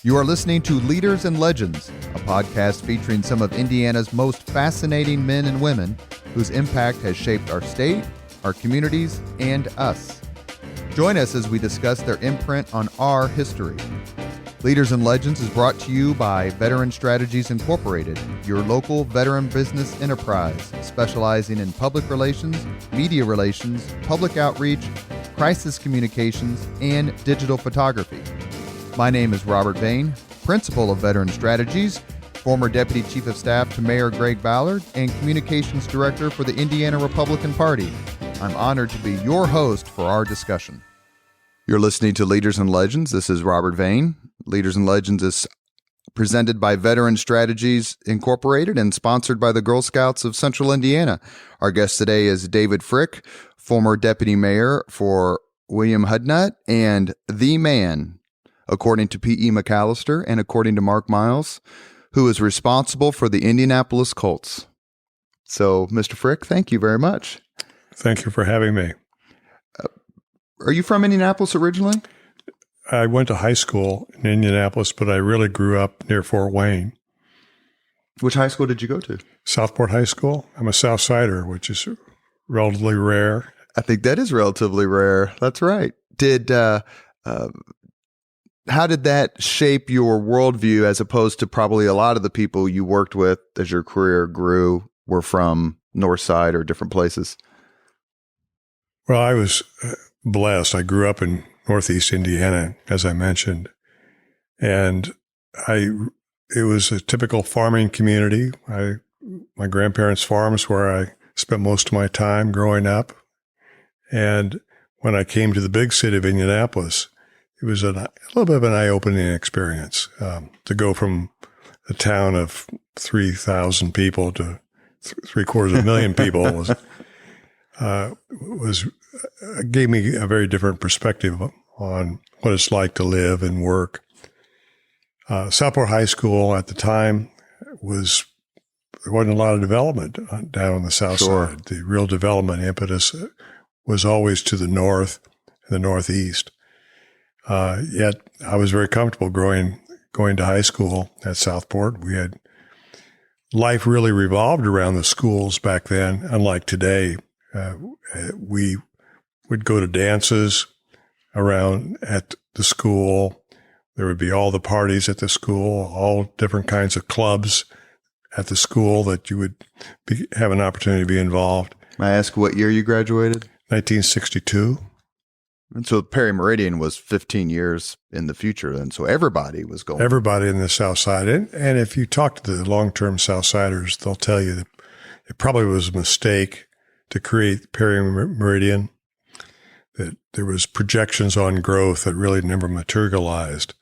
You are listening to Leaders and Legends, a podcast featuring some of Indiana's most fascinating men and women whose impact has shaped our state, our communities, and us. Join us as we discuss their imprint on our history. Leaders and Legends is brought to you by Veteran Strategies Incorporated, your local veteran business enterprise specializing in public relations, media relations, public outreach, crisis communications, and digital photography. My name is Robert Bain, Principal of Veteran Strategies, former Deputy Chief of Staff to Mayor Greg Ballard, and Communications Director for the Indiana Republican Party. I'm honored to be your host for our discussion. You're listening to Leaders and Legends. This is Robert Bain. Leaders and Legends is presented by Veteran Strategies Incorporated and sponsored by the Girl Scouts of Central Indiana. Our guest today is David Frick, former Deputy Mayor for William Hudnut and the man, according to P.E. McAllister and according to Mark Miles, who is responsible for the Indianapolis Colts. So, Mr. Frick, thank you very much. Thank you for having me. Are you from Indianapolis originally? I went to high school in Indianapolis, but I really grew up near Fort Wayne. Which high school did you go to? Southport High School. I'm a South Sider, which is relatively rare. I think that is relatively rare. That's right. How did that shape your worldview as opposed to probably a lot of the people you worked with as your career grew were from North Side or different places? Well, I was blessed. I grew up in Northeast Indiana, as I mentioned, and it was a typical farming community. My grandparents' farms where I spent most of my time growing up. And when I came to the big city of Indianapolis, it was a little bit of an eye-opening experience to go from a town of 3,000 people to 750,000 people gave me a very different perspective on what it's like to live and work. Southport High School at the time there wasn't a lot of development down on the south side. The real development impetus was always to the north and the northeast. Yet I was very comfortable going to high school at Southport. Life really revolved around the schools back then, unlike today. We would go to dances around at the school. There would be all the parties at the school, all different kinds of clubs at the school that you would have an opportunity to be involved. May I ask what year you graduated? 1962. And so Perry Meridian was 15 years in the future then, so everybody was going. Everybody in the South Side. And if you talk to the long-term South Siders, they'll tell you that it probably was a mistake to create Perry Meridian, that there was projections on growth that really never materialized.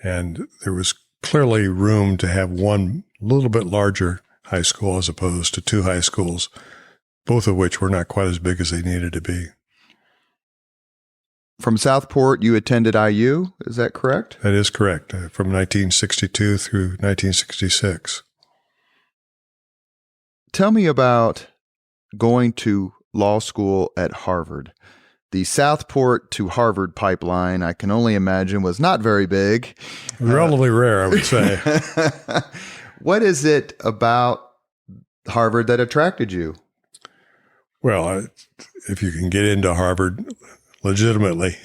And there was clearly room to have one little bit larger high school as opposed to two high schools, both of which were not quite as big as they needed to be. From Southport, you attended IU, is that correct? That is correct, from 1962 through 1966. Tell me about going to law school at Harvard. The Southport to Harvard pipeline, I can only imagine, was not very big. Relatively rare, I would say. What is it about Harvard that attracted you? Well, if you can get into Harvard legitimately.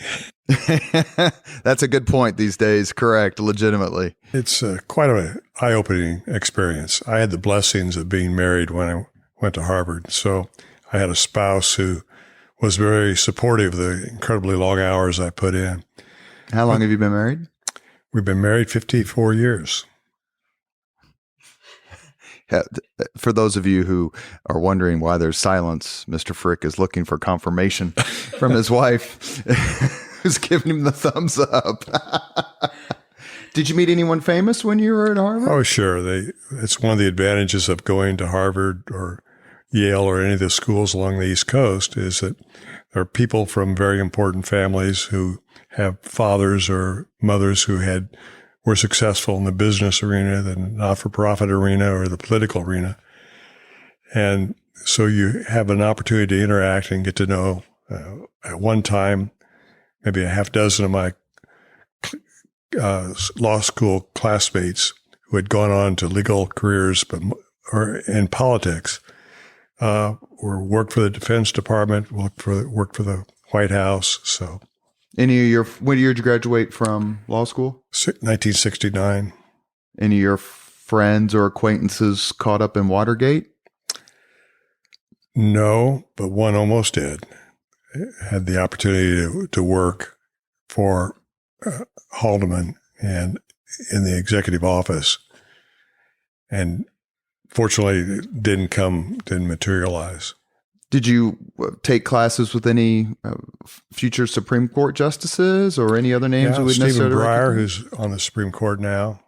That's a good point these days. Correct. Legitimately. It's quite an eye-opening experience. I had the blessings of being married when I went to Harvard. So I had a spouse who was very supportive of the incredibly long hours I put in. How long have you been married? We've been married 54 years. For those of you who are wondering why there's silence, Mr. Frick is looking for confirmation from his wife, who's giving him the thumbs up. Did you meet anyone famous when you were at Harvard? Oh, sure. It's one of the advantages of going to Harvard or Yale or any of the schools along the East Coast is that there are people from very important families who have fathers or mothers who were successful in the business arena, the not-for-profit arena, or the political arena. And so you have an opportunity to interact and get to know, at one time, maybe a half dozen of my law school classmates who had gone on to legal careers, or in politics, or worked for the Defense Department, worked for the White House. So, what year did you graduate from law school? 1969. Any of your friends or acquaintances caught up in Watergate? No, but one almost did. Had the opportunity to work for Haldeman and in the executive office, and fortunately it didn't materialize. Did you take classes with any future Supreme Court justices or any other names we would Stephen necessarily Breyer, recognize? who's on the Supreme Court now.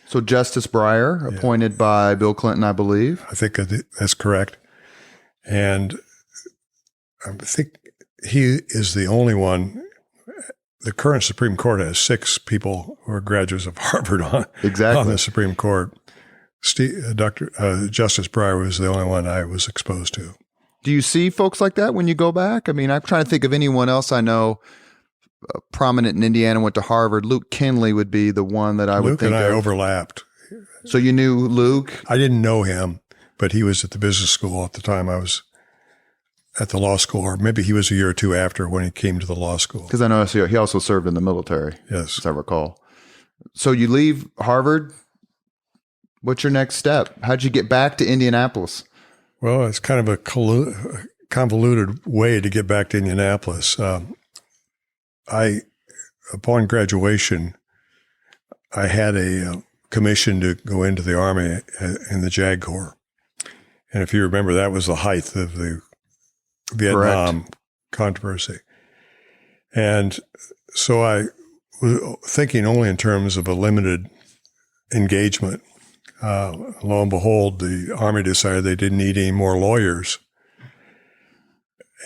So Justice Breyer, appointed by Bill Clinton, I believe. I think that's correct. And I think he is the only one. The current Supreme Court has 6 people who are graduates of Harvard on the Supreme Court. Justice Breyer was the only one I was exposed to. Do you see folks like that when you go back? I mean, I'm trying to think of anyone else I know prominent in Indiana, went to Harvard. Luke Kinley would be the one that I would think of. Luke and I overlapped. So you knew Luke? I didn't know him, but he was at the business school at the time I was at the law school, or maybe he was a year or two after when he came to the law school. Because I know he also served in the military, yes, as I recall. So you leave Harvard. What's your next step? How'd you get back to Indianapolis? Well, it's kind of a convoluted way to get back to Indianapolis. Upon graduation, I had a commission to go into the Army in the JAG Corps. And if you remember, that was the height of the Vietnam controversy. And so I was thinking only in terms of a limited engagement. Lo and behold, the Army decided they didn't need any more lawyers,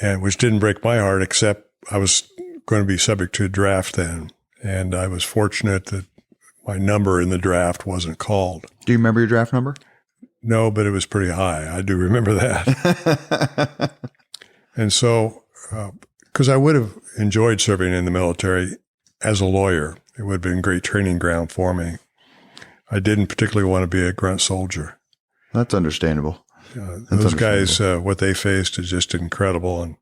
and which didn't break my heart, except I was going to be subject to a draft then. And I was fortunate that my number in the draft wasn't called. Do you remember your draft number? No, but it was pretty high. I do remember that. And so, because I would have enjoyed serving in the military as a lawyer, it would have been a great training ground for me. I didn't particularly want to be a grunt soldier. That's understandable. Those guys, what they faced is just incredible.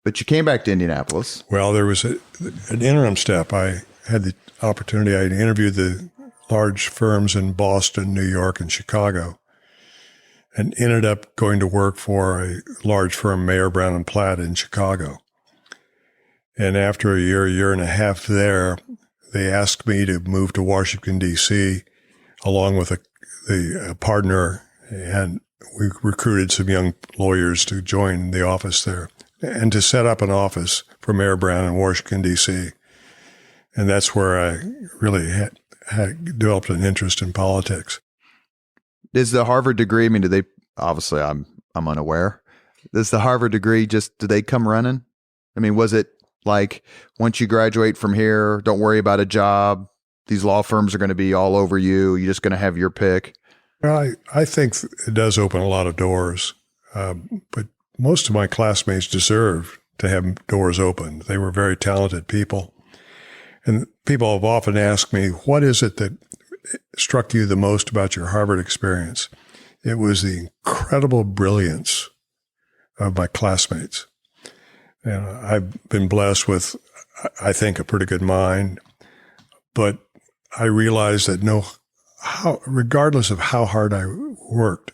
But you came back to Indianapolis. Well, there was an interim step. I had the opportunity. I interviewed the large firms in Boston, New York, and Chicago, and ended up going to work for a large firm, Mayer, Brown and Platt, in Chicago. And after a year and a half there, they asked me to move to Washington, D.C., along with a partner, and we recruited some young lawyers to join the office there and to set up an office for Mayer Brown in Washington, D.C. And that's where I really had developed an interest in politics. Is the Harvard degree, I mean, do they, obviously I'm unaware, does the Harvard degree do they come running? I mean, was it like, once you graduate from here, don't worry about a job, these law firms are going to be all over you, you're just going to have your pick? Well, I think it does open a lot of doors, but most of my classmates deserve to have doors open. They were very talented people. And people have often asked me, what is it that struck you the most about your Harvard experience? It was the incredible brilliance of my classmates. And I've been blessed with, I think, a pretty good mind. But I realized that regardless of how hard I worked,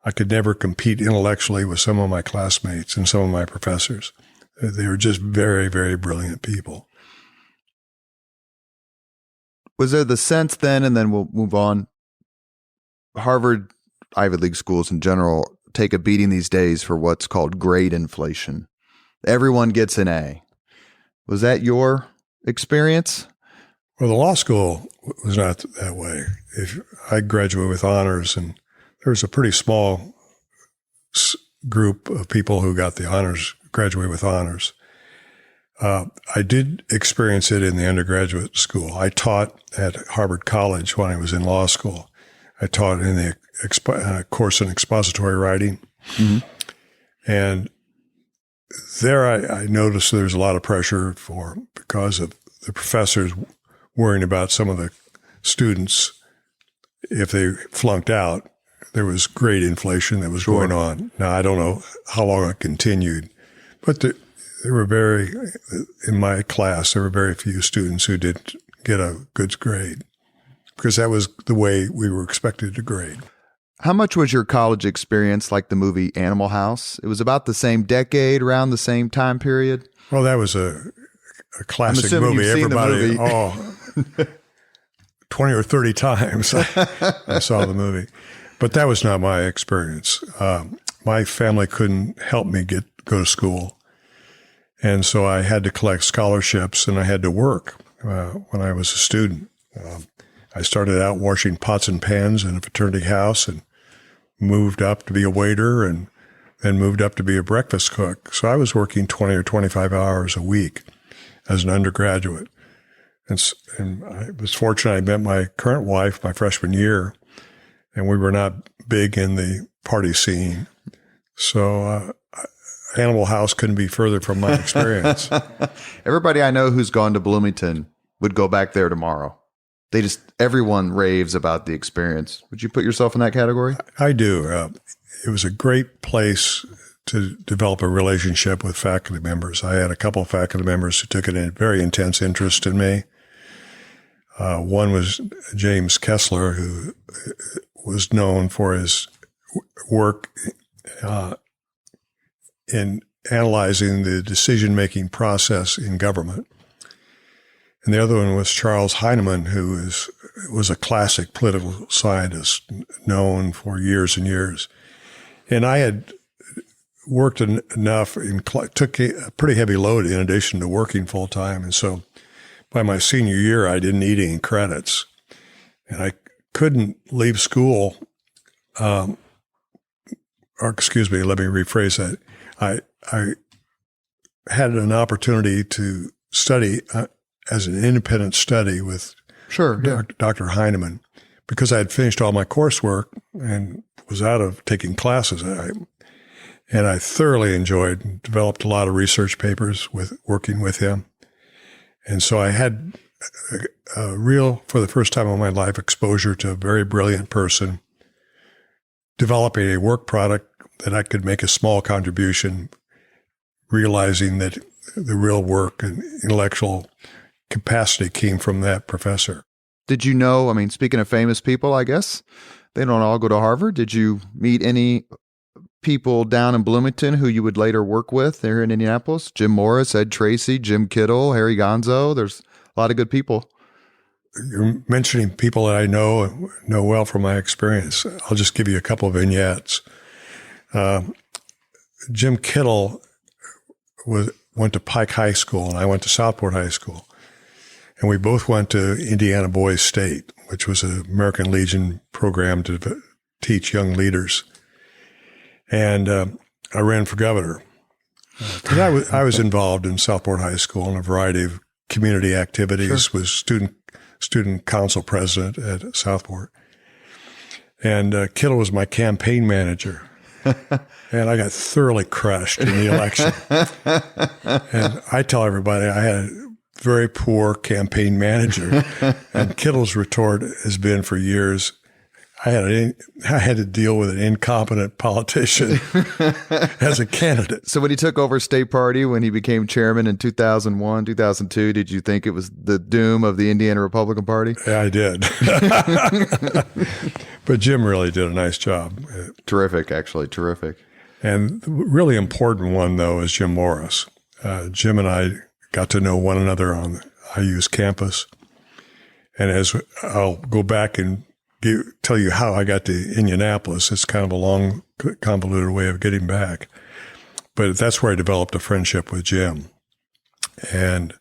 I could never compete intellectually with some of my classmates and some of my professors. They were just very, very brilliant people. Was there the sense then, and then we'll move on, Harvard, Ivy League schools in general, take a beating these days for what's called grade inflation. Everyone gets an A. Was that your experience? Well, the law school was not that way. If I graduated with honors, and there was a pretty small group of people who got the honors, graduate with honors. I did experience it in the undergraduate school. I taught at Harvard College when I was in law school. I taught in the course in expository writing. Mm-hmm. And there I noticed there's a lot of pressure because of the professors worrying about some of the students if they flunked out. There was grade inflation that was going on. Now, I don't know how long it continued, but there were in my class, there were very few students who did get a good grade because that was the way we were expected to grade. How much was your college experience like the movie Animal House? It was about the same decade, around the same time period? Well, that was a classic I'm movie. You've Everybody, seen the movie. 20 or 30 times I saw the movie. But that was not my experience. My family couldn't help me go to school. And so I had to collect scholarships and I had to work when I was a student. I started out washing pots and pans in a fraternity house and moved up to be a waiter and then moved up to be a breakfast cook. So I was working 20 or 25 hours a week as an undergraduate. And I was fortunate I met my current wife my freshman year, and we were not big in the party scene. So Animal House couldn't be further from my experience. Everybody I know who's gone to Bloomington would go back there tomorrow. Everyone raves about the experience. Would you put yourself in that category? I do. It was a great place to develop a relationship with faculty members. I had a couple of faculty members who took a very intense interest in me. One was James Kessler, who was known for his work in analyzing the decision-making process in government. And the other one was Charles Heinemann, who was a classic political scientist known for years and years. And I had worked enough took a pretty heavy load in addition to working full time. And so by my senior year, I didn't need any credits and I couldn't leave school. Or excuse me, let me rephrase that. I had an opportunity to study as an independent study with Dr. Heinemann because I had finished all my coursework and was out of taking classes. And I thoroughly enjoyed and developed a lot of research papers working with him. And so I had a real, for the first time in my life, exposure to a very brilliant person, developing a work product that I could make a small contribution, realizing that the real work and intellectual capacity came from that professor. Did you know, speaking of famous people, I guess, they don't all go to Harvard. Did you meet any people down in Bloomington who you would later work with there in Indianapolis? Jim Morris, Ed Tracy, Jim Kittle, Harry Gonzo. There's a lot of good people. You're mentioning people that I know well from my experience. I'll just give you a couple of vignettes. Jim Kittle went to Pike High School, and I went to Southport High School. And we both went to Indiana Boys State, which was an American Legion program to teach young leaders. And I ran for governor. Because I was involved in Southport High School in a variety of community activities, was student council president at Southport. And Kittle was my campaign manager. And I got thoroughly crushed in the election. And I tell everybody I had a very poor campaign manager. And Kittle's retort has been for years, I had to deal with an incompetent politician as a candidate. So when he took over State Party, when he became chairman in 2001, 2002, did you think it was the doom of the Indiana Republican Party? Yeah, I did. But Jim really did a nice job. Terrific, actually, terrific. And the really important one, though, is Jim Morris. Jim and I got to know one another on the IU's campus. And as I'll go back and tell you how I got to Indianapolis. It's kind of a long, convoluted way of getting back. But that's where I developed a friendship with Jim. And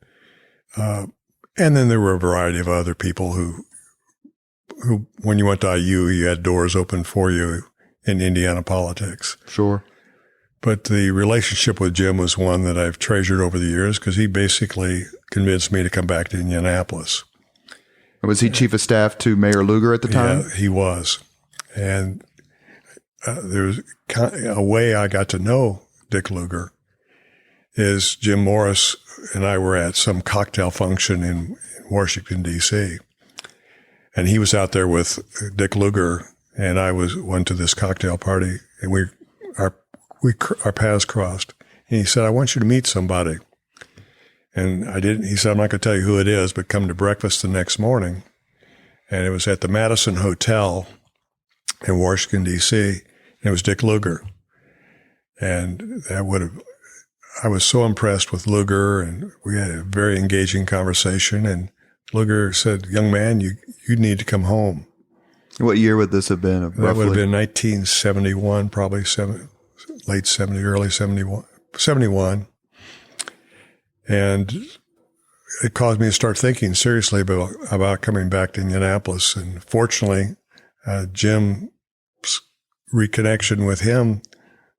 then there were a variety of other people who when you went to IU, you had doors open for you in Indiana politics. Sure. But the relationship with Jim was one that I've treasured over the years because he basically convinced me to come back to Indianapolis. Was he chief of staff to Mayor Lugar at the time? Yeah, he was. And there was a way I got to know Dick Lugar is Jim Morris and I were at some cocktail function in Washington, D.C., and he was out there with Dick Lugar, and I went to this cocktail party, and our paths crossed. And he said, "I want you to meet somebody." And I didn't. He said, "I'm not going to tell you who it is, but come to breakfast the next morning." And it was at the Madison Hotel in Washington, D.C., and it was Dick Lugar. And I was so impressed with Lugar, and we had a very engaging conversation. And Lugar said, "Young man, you need to come home." What year would this have been? That would have been 1971, probably late 70, early 71. And it caused me to start thinking seriously about coming back to Indianapolis. And fortunately, Jim's reconnection with him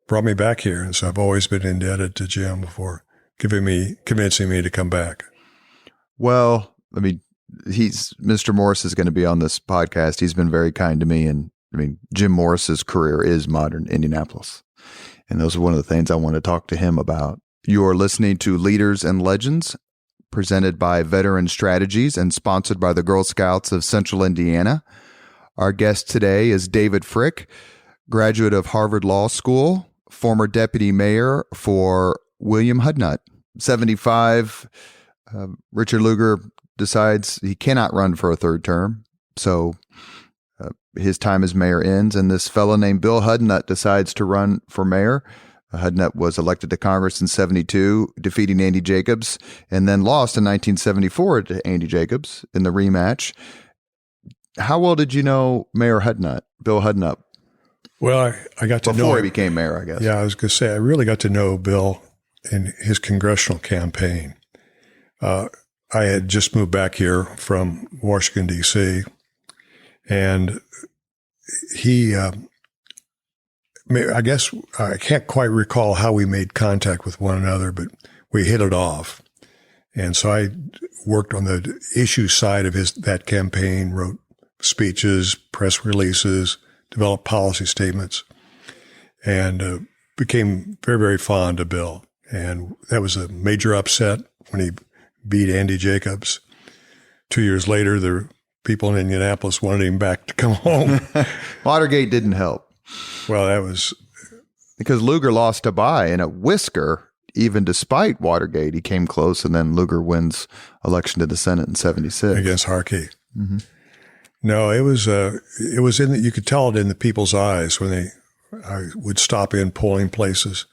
brought me back here. And so I've always been indebted to Jim for convincing me to come back. Well, I mean, Mr. Morris is going to be on this podcast. He's been very kind to me. And I mean, Jim Morris's career is modern Indianapolis. And those are one of the things I want to talk to him about. You're listening to Leaders and Legends, presented by Veteran Strategies and sponsored by the Girl Scouts of Central Indiana. Our guest today is David Frick, graduate of Harvard Law School, former deputy mayor for William Hudnut. 75, Richard Lugar decides he cannot run for a third term, so his time as mayor ends, and this fellow named Bill Hudnut decides to run for mayor. Hudnut was elected to Congress in 72, defeating Andy Jacobs, and then lost in 1974 to Andy Jacobs in the rematch. How well did you know Mayor Hudnut, Bill Hudnut? Well, I got to know him before he became mayor, I guess. Yeah, I was going to say, I really got to know Bill in his congressional campaign. I had just moved back here from Washington, D.C., and he, I guess I can't quite recall how we made contact with one another, but we hit it off. And so I worked on the issue side of that campaign, wrote speeches, press releases, developed policy statements, and became very, very fond of Bill. And that was a major upset when he beat Andy Jacobs. 2 years later, the people in Indianapolis wanted him back to come home. Watergate didn't help. Well, that was because Lugar lost to Bai in a whisker. Even despite Watergate, he came close, and then Lugar wins election to the Senate in 76 against Harkey. Mm-hmm. No, it was you could tell it in the people's eyes when I would stop in polling places,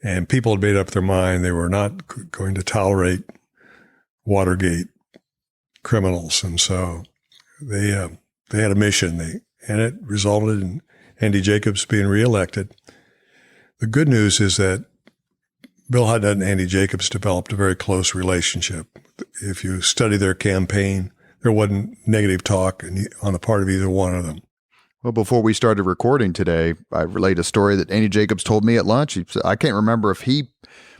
and people had made up their mind they were not going to tolerate Watergate criminals, and so they had a mission, and it resulted in Andy Jacobs being reelected. The good news is that Bill Hudnut and Andy Jacobs developed a very close relationship. If you study their campaign, there wasn't negative talk on the part of either one of them. Well, before we started recording today, I relayed a story that Andy Jacobs told me at lunch. He said, I can't remember if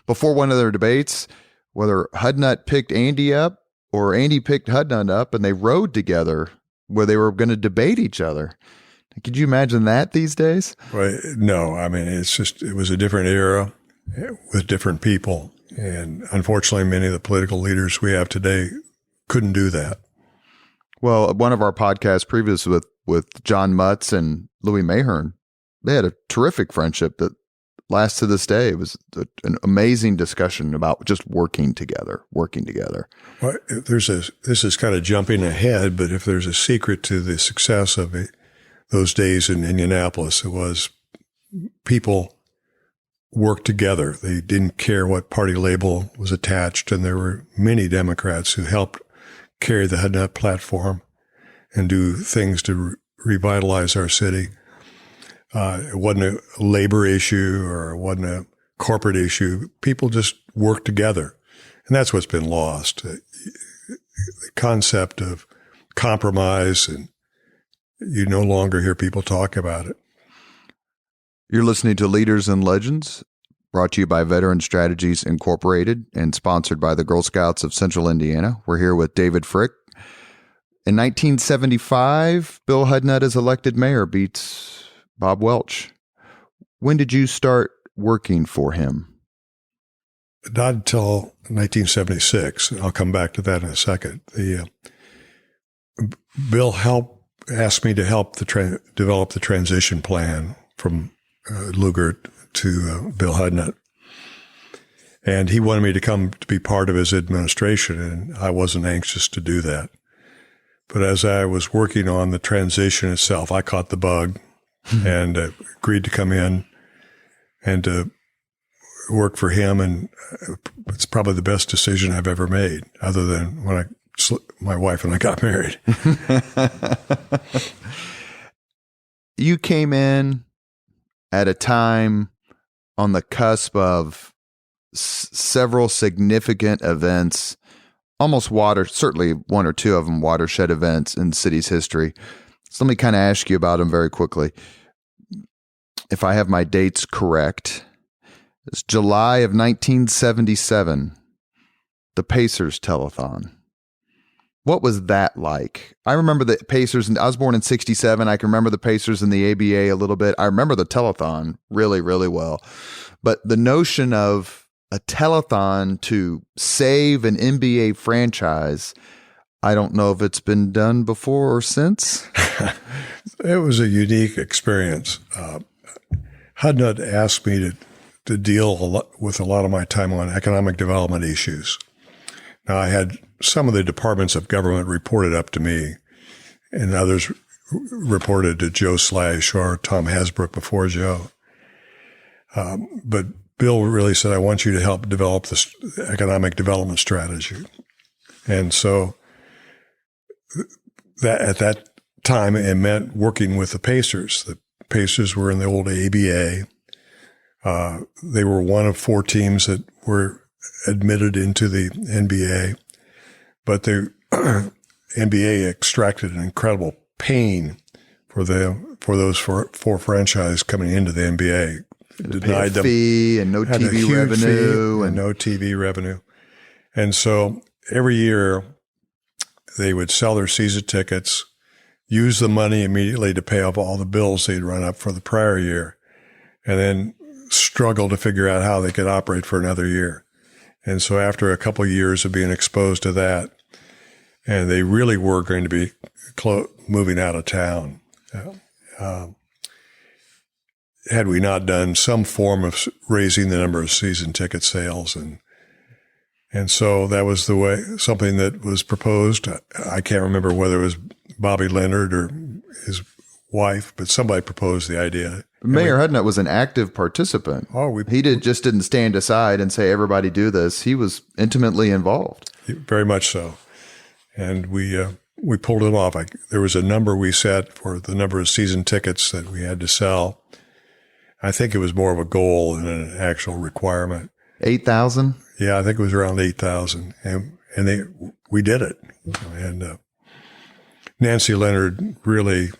before one of their debates, whether Hudnut picked Andy up or Andy picked Hudnut up, and they rode together where they were going to debate each other. Could you imagine that these days? Well, no. I mean, it was a different era with different people. And unfortunately, many of the political leaders we have today couldn't do that. Well, one of our podcasts previous with John Mutz and Louis Mahern, they had a terrific friendship that lasts to this day. It was an amazing discussion about just working together. Well, this is kind of jumping ahead, but if there's a secret to the success of those days in Indianapolis, it was people worked together. They didn't care what party label was attached, and there were many Democrats who helped carry the Hudnut platform and do things to revitalize our city. It wasn't a labor issue or it wasn't a corporate issue. People just worked together, and that's what's been lost. The concept of compromise, and you no longer hear people talk about it. You're listening to Leaders and Legends, brought to you by Veteran Strategies Incorporated and sponsored by the Girl Scouts of Central Indiana. We're here with David Frick. In 1975, Bill Hudnut is elected mayor, beats Bob Welch. When did you start working for him? not until 1976. I'll come back to that in a second. Bill asked me to help develop the transition plan from Luger to Bill Hudnut. And he wanted me to come to be part of his administration, and I wasn't anxious to do that. But as I was working on the transition itself, I caught the bug and agreed to come in and to work for him. And it's probably the best decision I've ever made, other than when my wife and I got married. You came in at a time on the cusp of several significant events, certainly one or two of them watershed events in the city's history. So let me kind of ask you about them very quickly. If I have my dates correct, it's July of 1977, the Pacers telethon. What was that like? I remember the Pacers, and I was born in 67. I can remember the Pacers in the ABA a little bit. I remember the telethon really, really well. But the notion of a telethon to save an NBA franchise, I don't know if it's been done before or since. It was a unique experience. Hudnut asked me to deal with a lot of my time on economic development issues. Now, I had some of the departments of government reported up to me, and others reported to Joe Slash or Tom Hasbrook before Joe. But Bill really said, I want you to help develop this economic development strategy. And so that at that time, it meant working with the Pacers. The Pacers were in the old ABA. They were one of 4 teams that were admitted into the NBA, but the NBA extracted an incredible pain for those four franchises coming into the NBA. Denied them fee and no TV revenue and no TV revenue. And so every year they would sell their season tickets, use the money immediately to pay off all the bills they'd run up for the prior year, and then struggle to figure out how they could operate for another year. And so after a couple of years of being exposed to that, and they really were going to be moving out of town, had we not done some form of raising the number of season ticket sales. And so that was the way, something that was proposed. I can't remember whether it was Bobby Leonard or his wife, but somebody proposed the idea. Mayor Hudnut was an active participant. He just didn't stand aside and say, everybody do this. He was intimately involved. Very much so. And we pulled it off. There was a number we set for the number of season tickets that we had to sell. I think it was more of a goal than an actual requirement. 8,000? Yeah, I think it was around 8,000. And we did it. And Nancy Leonard really,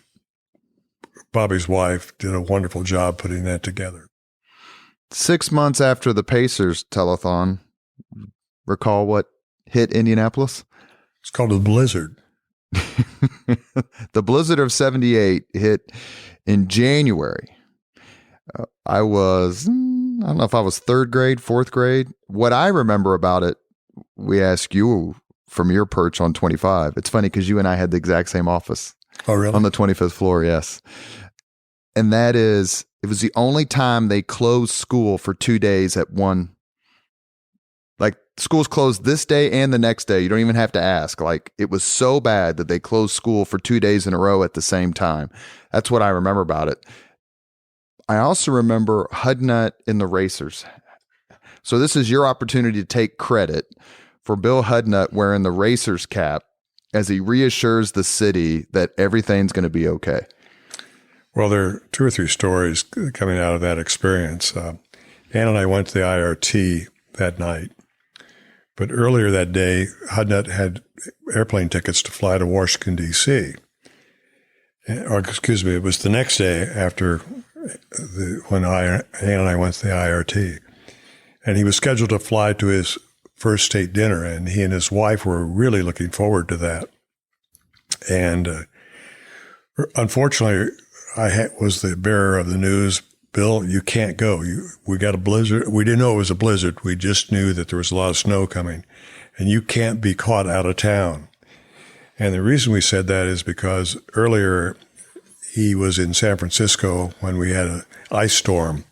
Bobby's wife, did a wonderful job putting that together. 6 months after the Pacers telethon, recall what hit Indianapolis? It's called the Blizzard. The Blizzard of 78 hit in January. I don't know if I was 3rd grade, 4th grade. What I remember about it, we ask you from your perch on 25. It's funny because you and I had the exact same office. Oh, really? On the 25th floor, yes. And that is, it was the only time they closed school for 2 days at one. Like, school's closed this day and the next day. You don't even have to ask. Like, it was so bad that they closed school for 2 days in a row at the same time. That's what I remember about it. I also remember Hudnut in the Racers. So this is your opportunity to take credit for Bill Hudnut wearing the Racers cap as he reassures the city that everything's going to be okay. Well, there are 2 or 3 stories coming out of that experience. Ann and I went to the IRT that night. But earlier that day, Hudnut had airplane tickets to fly to Washington, D.C. Or, excuse me, it was the next day after when Ann and I went to the IRT. And he was scheduled to fly to his first state dinner, and he and his wife were really looking forward to that. And unfortunately, I was the bearer of the news Bill, you can't go. We got a blizzard. We didn't know it was a blizzard. We just knew that there was a lot of snow coming, and you can't be caught out of town. And the reason we said that is because earlier he was in San Francisco when we had an ice storm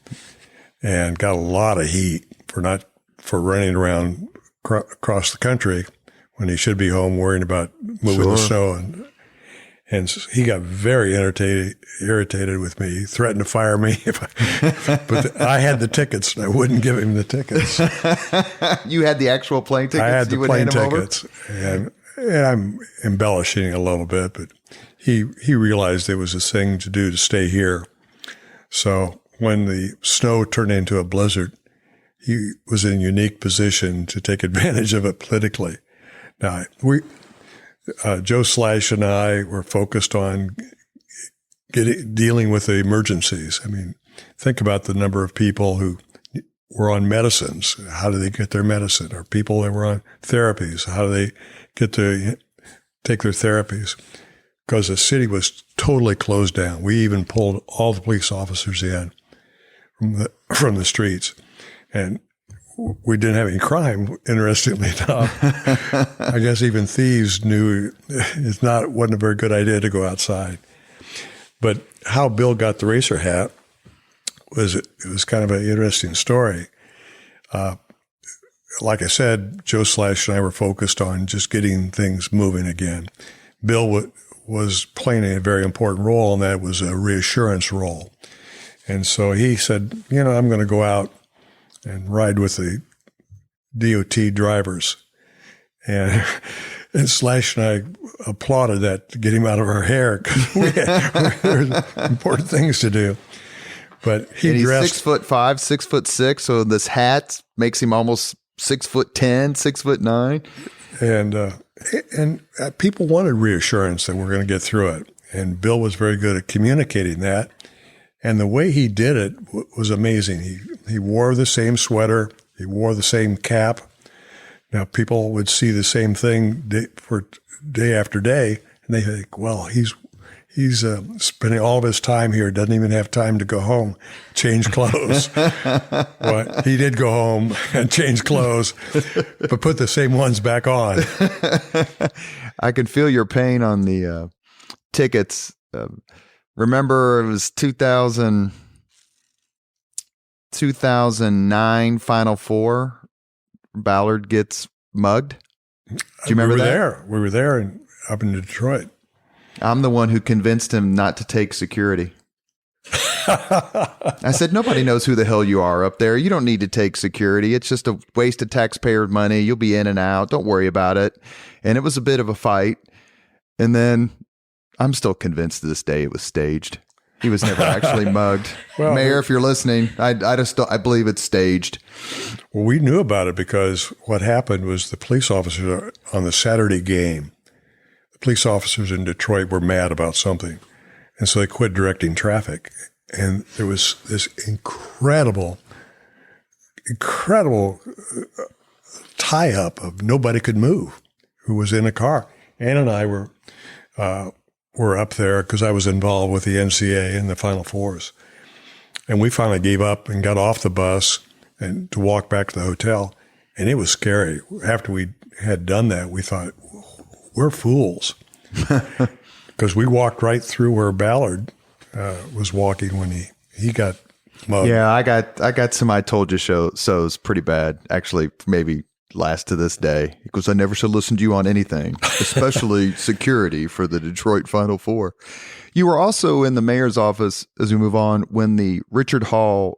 and got a lot of heat for running around across the country when he should be home worrying about moving the snow. And he got very irritated with me. He threatened to fire me but I had the tickets and I wouldn't give him the tickets. You had the actual plane tickets? I had the plane tickets. And I'm embellishing a little bit, but he realized it was a thing to do to stay here. So when the snow turned into a blizzard, he was in a unique position to take advantage of it politically. Now, Joe Slash and I were focused on dealing with the emergencies. I mean, think about the number of people who were on medicines. How do they get their medicine? Or people that were on therapies. How do they take their therapies? Because the city was totally closed down. We even pulled all the police officers in from the streets. And we didn't have any crime, interestingly enough. I guess even thieves knew wasn't a very good idea to go outside. But how Bill got the racer hat it was kind of an interesting story. Like I said, Joe Slash and I were focused on just getting things moving again. Bill was playing a very important role, and that was a reassurance role. And so he said, I'm going to go out and ride with the DOT drivers. And Slash and I applauded that to get him out of our hair because there were important things to do. But he's 6'5", 6'6", so this hat makes him almost 6'10", 6'9". And people wanted reassurance that we're going to get through it. And Bill was very good at communicating that. And the way he did it was amazing. He wore the same sweater. He wore the same cap. Now, people would see the same thing day after day, and they think, well, he's spending all of his time here, doesn't even have time to go home, change clothes. But he did go home and change clothes, but put the same ones back on. I could feel your pain on the tickets. Remember, it was 2009 Final Four. Ballard gets mugged. Do you remember that? We were there up in Detroit. I'm the one who convinced him not to take security. I said, nobody knows who the hell you are up there. You don't need to take security. It's just a waste of taxpayer money. You'll be in and out. Don't worry about it. And it was a bit of a fight. And then I'm still convinced to this day it was staged. He was never actually mugged. Well, Mayor, if you're listening, I believe it's staged. Well, we knew about it because what happened was the police officers on the Saturday game, the police officers in Detroit were mad about something. And so they quit directing traffic. And there was this incredible tie-up of nobody could move who was in a car. Ann and I were up there because I was involved with the NCAA in the Final Fours. And we finally gave up and got off the bus and to walk back to the hotel. And it was scary. After we had done that, we thought, we're fools. Because we walked right through where Ballard was walking when he got mugged. Yeah, I got some I told you so's pretty bad. Actually, maybe last to this day, because I never should listen to you on anything, especially security for the Detroit Final Four. You were also in the mayor's office, as we move on, when the Richard Hall,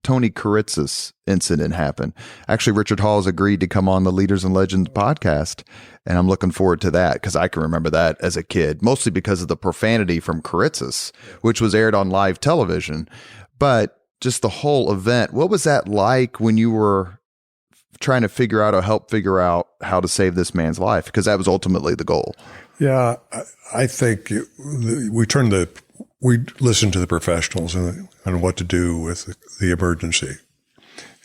Tony Kiritsis incident happened. Actually, Richard Hall has agreed to come on the Leaders and Legends podcast, and I'm looking forward to that because I can remember that as a kid, mostly because of the profanity from Kiritsis, which was aired on live television. But just the whole event, what was that like when you were trying to figure out or help figure out how to save this man's life? Because that was ultimately the goal. Yeah, I think we listened to the professionals on what to do with the emergency.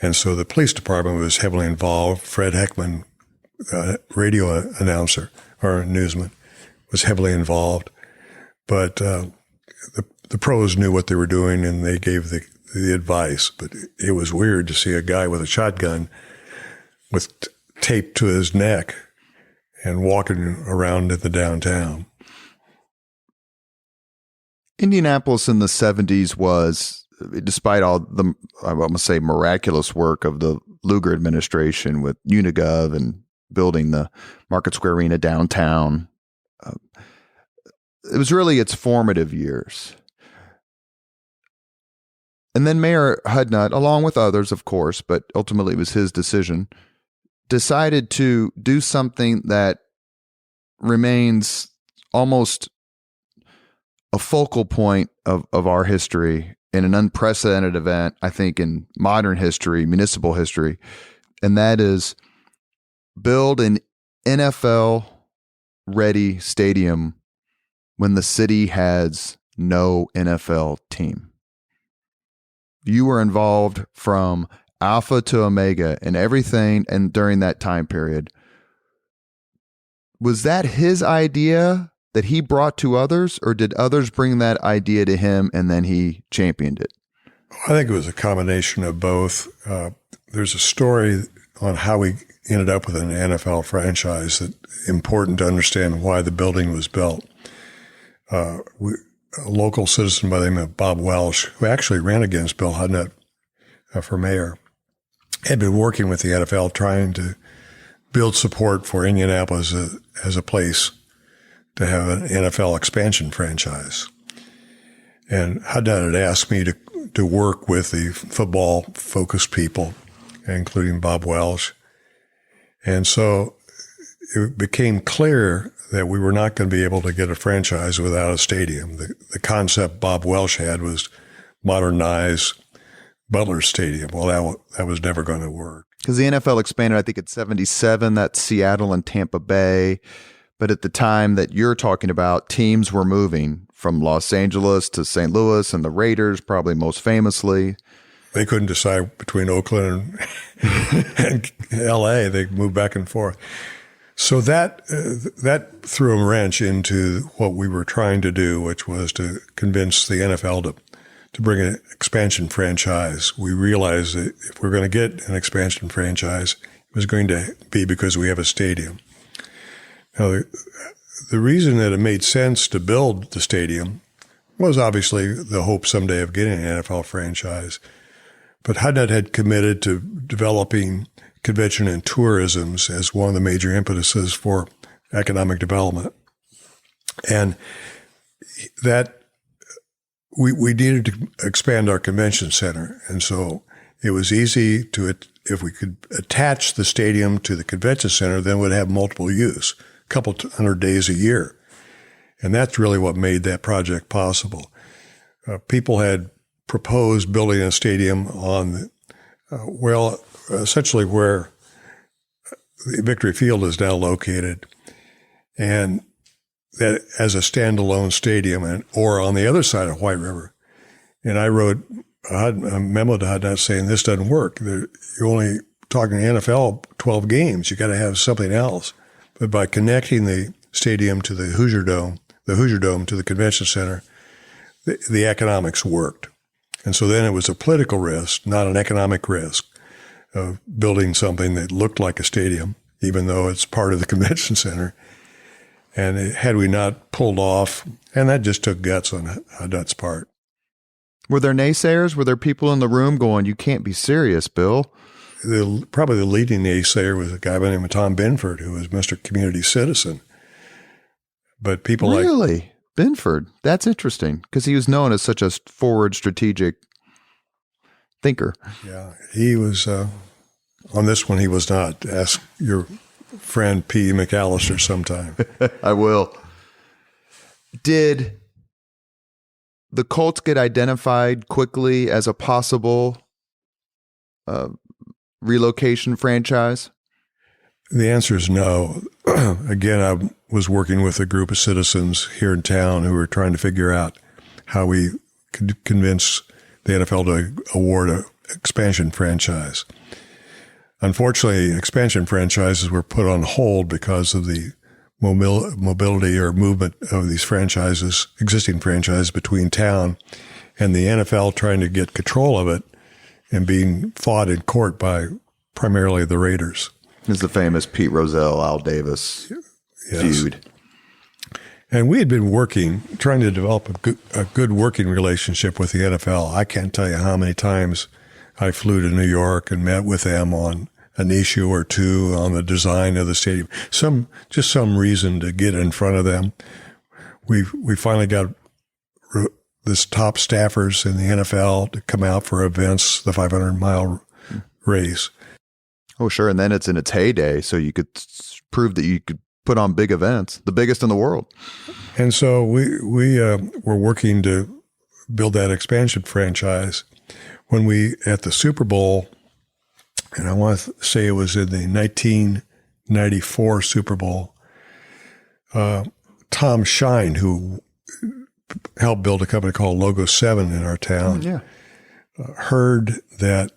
And so the police department was heavily involved. Fred Heckman, radio announcer or newsman, was heavily involved. But the pros knew what they were doing, and they gave the the advice, but it was weird to see a guy with a shotgun with tape to his neck and walking around in the downtown. Indianapolis in the 70s was, despite all the, I want to say, miraculous work of the Lugar administration with Unigov and building the Market Square Arena downtown, it was really its formative years. And then Mayor Hudnut, along with others, of course, but ultimately it was his decision, decided to do something that remains almost a focal point of our history in an unprecedented event, I think, in modern history, municipal history, and that is build an NFL-ready stadium when the city has no NFL team. You were involved from alpha to omega and everything, and during that time period. Was that his idea that he brought to others, or did others bring that idea to him and then he championed it? I think it was a combination of both. There's a story on how we ended up with an NFL franchise that's important to understand why the building was built. A local citizen by the name of Bob Welsh, who actually ran against Bill Hudnut for mayor, had been working with the NFL trying to build support for Indianapolis as a place to have an NFL expansion franchise. And Hudnut had asked me to work with the football-focused people, including Bob Welsh. And so it became clear that we were not going to be able to get a franchise without a stadium. The concept Bob Welsh had was modernize Butler Stadium. Well, that was never going to work. Because the NFL expanded, I think, at 77, that's Seattle and Tampa Bay. But at the time that you're talking about, teams were moving from Los Angeles to St. Louis, and the Raiders, probably most famously. They couldn't decide between Oakland and L.A. They moved back and forth. So that threw a wrench into what we were trying to do, which was to convince the NFL to bring an expansion franchise. We realized that if we're going to get an expansion franchise, it was going to be because we have a stadium. Now, the reason that it made sense to build the stadium was obviously the hope someday of getting an NFL franchise. But Hudnut had committed to developing convention and tourism as one of the major impetuses for economic development. And that we needed to expand our convention center. And so it was easy to, if we could attach the stadium to the convention center, then we'd have multiple use, a couple hundred days a year. And that's really what made that project possible. People had proposed building a stadium on, essentially where the Victory Field is now located, and that as a standalone stadium, or on the other side of White River. And I wrote a memo to Hudnut saying this doesn't work. You're only talking NFL 12 games. You got to have something else. But by connecting the stadium to the Hoosier Dome to the convention center, the economics worked. And so then it was a political risk, not an economic risk, of building something that looked like a stadium, even though it's part of the convention center. And had we not pulled off, and that just took guts on Hudnut's part. Were there naysayers? Were there people in the room going, "You can't be serious, Bill"? Probably the leading naysayer was a guy by the name of Tom Binford, who was Mr. Community Citizen. But people Really? Binford? That's interesting, because he was known as such a forward, strategic thinker. Yeah, he was, on this one he was not. Ask your friend P. McAllister sometime. I will. Did the Colts get identified quickly as a possible relocation franchise? The answer is no. Again, I was working with a group of citizens here in town who were trying to figure out how we could convince the NFL to award an expansion franchise. Unfortunately, expansion franchises were put on hold because of the mobility or movement of these franchises, existing franchises between town and the NFL trying to get control of it and being fought in court by primarily the Raiders. It's the famous Pete Rozelle, Al Davis feud. And we had been trying to develop a good working relationship with the NFL. I can't tell you how many times I flew to New York and met with them on an issue or two on the design of the stadium. Some reason to get in front of them. We finally got this top staffers in the NFL to come out for events, the 500-mile race. Oh, sure. And then it's in its heyday, so you could prove that you could put on big events, the biggest in the world. And so we were working to build that expansion franchise. When we, at the Super Bowl, and I want to say it was in the 1994 Super Bowl, Tom Shine, who helped build a company called Logo 7 in our town, heard that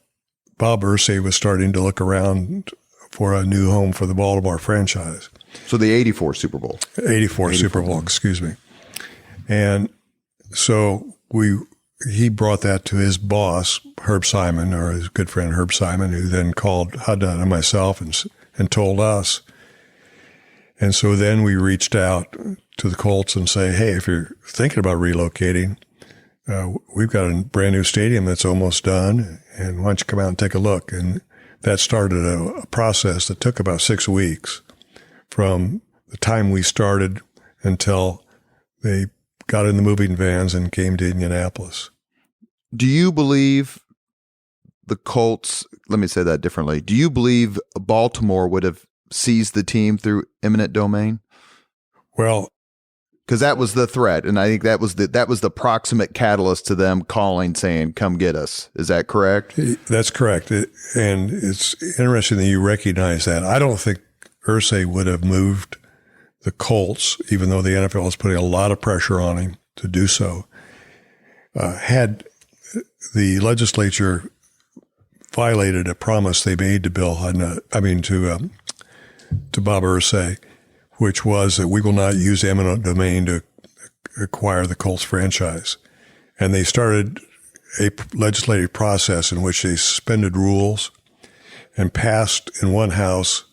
Bob Irsay was starting to look around for a new home for the Baltimore franchise. So the 84 Super Bowl. 84 Super Bowl, excuse me. And so he brought that to his boss, Herb Simon, or his good friend Herb Simon, who then called Hudnut and myself and told us. And so then we reached out to the Colts and say, hey, if you're thinking about relocating, we've got a brand new stadium that's almost done, and why don't you come out and take a look? And that started a process that took about 6 weeks from the time we started until they got in the moving vans and came to Indianapolis. Do you believe the Colts, let me say that differently, do you believe Baltimore would have seized the team through eminent domain? Well, because that was the threat, and I think that was the proximate catalyst to them calling, saying, come get us. Is that correct? That's correct. And it's interesting that you recognize that. I don't think Irsay would have moved the Colts, even though the NFL was putting a lot of pressure on him to do so. Had the legislature violated a promise they made to Bill Hudnut, to Bob Irsay, which was that we will not use eminent domain to acquire the Colts franchise. And they started a legislative process in which they suspended rules and passed in one house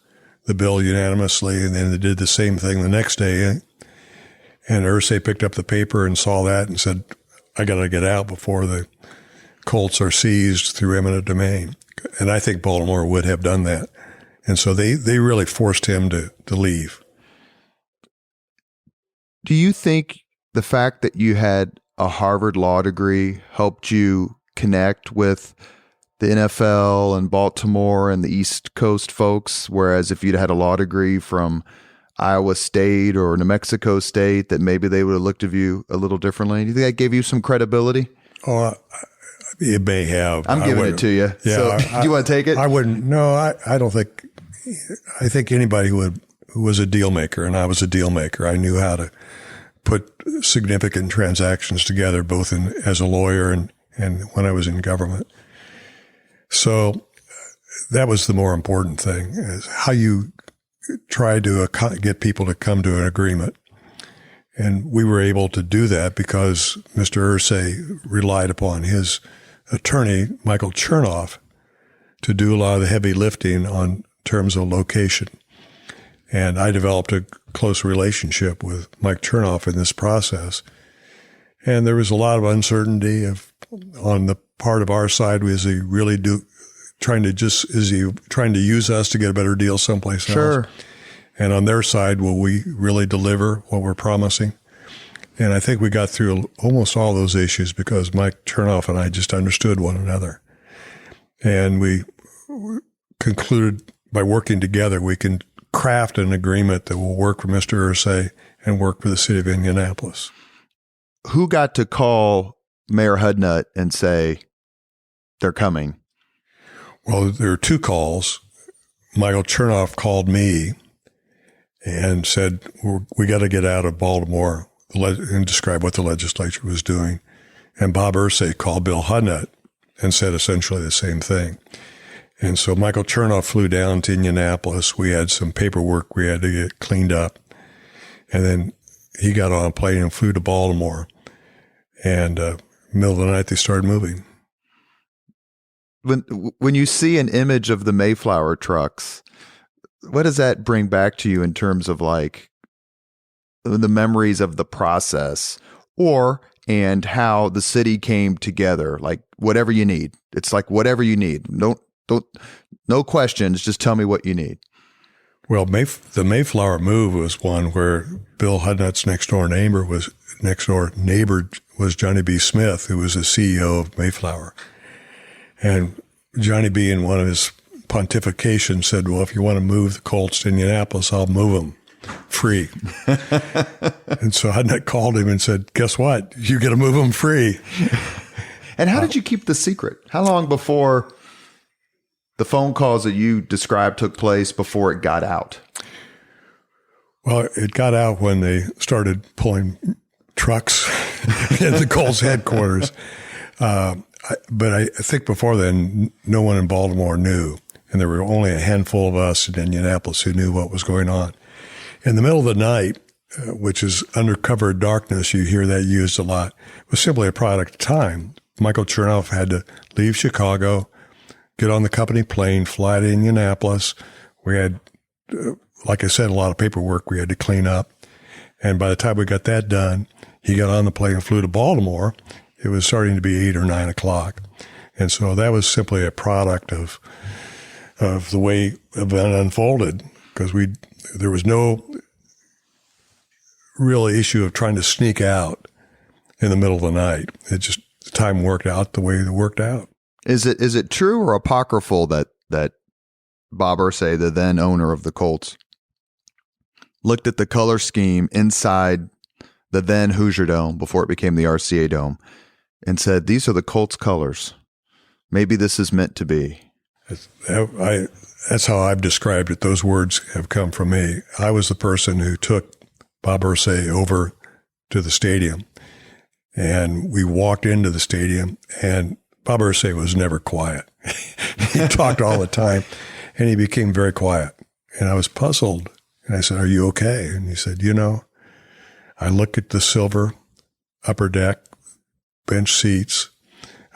the bill unanimously, and then they did the same thing the next day. And Irsay picked up the paper and saw that and said, I got to get out before the Colts are seized through eminent domain. And I think Baltimore would have done that. And so they really forced him to leave. Do you think the fact that you had a Harvard law degree helped you connect with the NFL and Baltimore and the East Coast folks, whereas if you'd had a law degree from Iowa State or New Mexico State, that maybe they would have looked at you a little differently? Do you think that gave you some credibility? Oh, it may have. I'm giving it to you. Yeah, so, do you want to take it? I wouldn't. No, I don't think. I think anybody who was a deal maker, and I was a deal maker, I knew how to put significant transactions together, both as a lawyer and when I was in government. So that was the more important thing, is how you try to get people to come to an agreement. And we were able to do that because Mr. Irsay relied upon his attorney, Michael Chernoff, to do a lot of the heavy lifting on terms of location. And I developed a close relationship with Mike Chernoff in this process. And there was a lot of uncertainty on the part of our side. Is he really trying to use us to get a better deal someplace else? Sure. And on their side, will we really deliver what we're promising? And I think we got through almost all those issues because Mike Chernoff and I just understood one another. And we concluded by working together, we can craft an agreement that will work for Mr. Irsay and work for the city of Indianapolis. Who got to call Mayor Hudnut and say, they're coming? Well, there were two calls. Michael Chernoff called me and said, we got to get out of Baltimore, and describe what the legislature was doing. And Bob Irsay called Bill Hudnut and said essentially the same thing. And so Michael Chernoff flew down to Indianapolis. We had some paperwork we had to get cleaned up. And then he got on a plane and flew to Baltimore. And Middle of the night, they started moving. When you see an image of the Mayflower trucks, what does that bring back to you in terms of like the memories of the process and how the city came together? Like whatever you need. It's like whatever you need. No questions. Just tell me what you need. Well, the Mayflower move was one where Bill Hudnut's next door neighbor was Johnny B. Smith, who was the CEO of Mayflower. And Johnny B. in one of his pontifications said, well, if you want to move the Colts to Indianapolis, I'll move them free. And so Hudnut called him and said, guess what? You got to move them free. And how did you keep the secret? How long before the phone calls that you described took place before it got out? Well, it got out when they started pulling trucks at the Colts headquarters. But I think before then, no one in Baltimore knew. And there were only a handful of us in Indianapolis who knew what was going on. In the middle of the night, which is undercover darkness, you hear that used a lot, was simply a product of time. Michael Chernoff had to leave Chicago, get on the company plane, fly to Indianapolis. We had, like I said, a lot of paperwork we had to clean up. And by the time we got that done, he got on the plane and flew to Baltimore. It was starting to be 8 or 9 o'clock. And so that was simply a product of the way event unfolded, because there was no real issue of trying to sneak out in the middle of the night. It just, the time worked out the way it worked out. Is it true or apocryphal that Bob Irsay, the then owner of the Colts, looked at the color scheme inside the then Hoosier Dome before it became the RCA Dome and said, these are the Colts colors. Maybe this is meant to be. That's how I've described it. Those words have come from me. I was the person who took Bob Irsay over to the stadium, and we walked into the stadium, and Bob Irsay was never quiet. He talked all the time, and he became very quiet. And I was puzzled. And I said, are you okay? And he said, I look at the silver upper deck bench seats.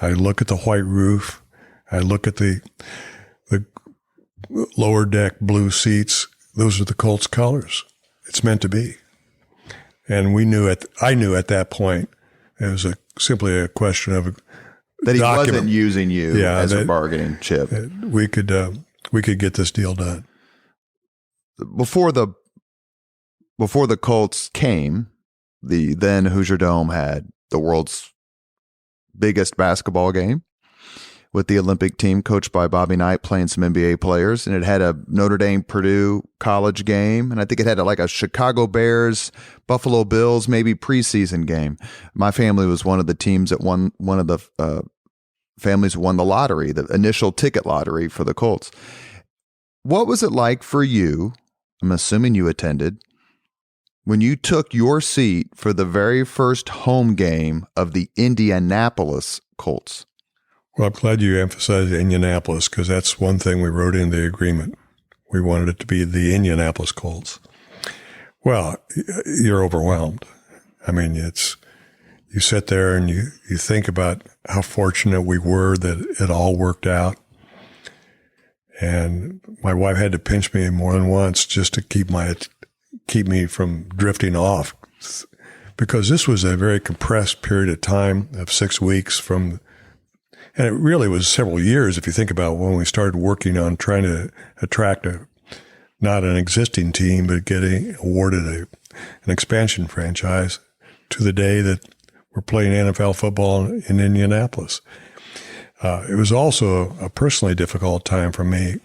I look at the white roof. I look at the lower deck blue seats. Those are the Colts colors. It's meant to be. And I knew at that point it was simply a question of that he wasn't using you as a bargaining chip. We could get this deal done. Before the Colts came, the then Hoosier Dome had the world's biggest basketball game with the Olympic team coached by Bobby Knight playing some NBA players. And it had a Notre Dame Purdue college game. And I think it had like a Chicago Bears, Buffalo Bills, maybe preseason game. My family was one of the teams that won, one of the families who won the lottery, the initial ticket lottery for the Colts. What was it like for you? I'm assuming you attended, when you took your seat for the very first home game of the Indianapolis Colts? Well, I'm glad you emphasized Indianapolis, because that's one thing we wrote in the agreement. We wanted it to be the Indianapolis Colts. Well, you're overwhelmed. I mean, you sit there and you think about how fortunate we were that it all worked out. And my wife had to pinch me more than once just to keep me from drifting off, because this was a very compressed period of time of 6 weeks and it really was several years if you think about when we started working on trying to attract not an existing team, but getting awarded an expansion franchise to the day that we're playing NFL football in Indianapolis. It was also a personally difficult time for me.